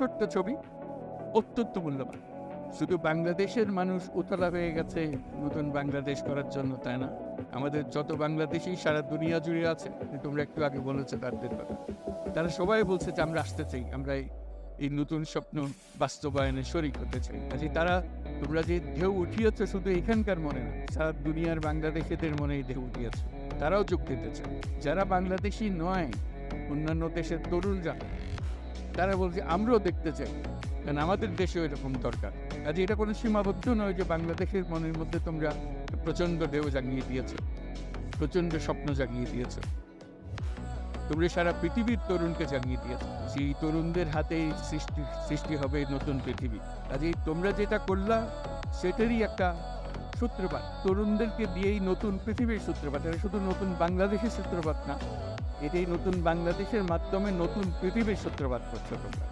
ছোট্ট ছবি, অত্যন্ত মূল্যবান। শুধু বাংলাদেশের মানুষ উতলা হয়ে গেছে নতুন বাংলাদেশ করার জন্য, তাই না? আমাদের যত বাংলাদেশি সারা দুনিয়া জুড়ে আছে, তোমরা একটু আগে বলেছো তাদের কথা, তারা সবাই বলছে যে আমরা আসতে চাই, আমরা এই নতুন স্বপ্ন বাস্তবায়নে শরিক হতে চাই। কাজে তারা, তোমরা যে ঢেউ উঠিয়েছ শুধু এখানকার মনে না, সারা দুনিয়ার বাংলাদেশিদের মনেই ঢেউ উঠিয়েছে, তারাও যোগ দিতে চায়। যারা বাংলাদেশি নয়, অন্যান্য দেশের তরুণরা, তারা বলছে আমরাও দেখতে চাই, কারণ আমাদের দেশেও এরকম দরকার। কাজে এটা কোনো সীমাবদ্ধ নয় যে বাংলাদেশের মনের মধ্যে তোমরা প্রচণ্ড ঢেউ জাগিয়ে দিয়েছ, প্রচণ্ড স্বপ্ন জাগিয়ে দিয়েছ, তোমরা সারা পৃথিবীর তরুণকে জাগিয়ে দিয়েছ। সেই তরুণদের হাতেই সৃষ্টি হবে নতুন পৃথিবী। কাজেই তোমরা যেটা করলা সেটারই একটা সূত্রপাত, তরুণদেরকে দিয়েই নতুন পৃথিবীর সূত্রপাত। এটা শুধু নতুন বাংলাদেশের সূত্রপাত না, এটাই নতুন বাংলাদেশের মাধ্যমে নতুন পৃথিবীর সূত্রপাত করছো তোমরা।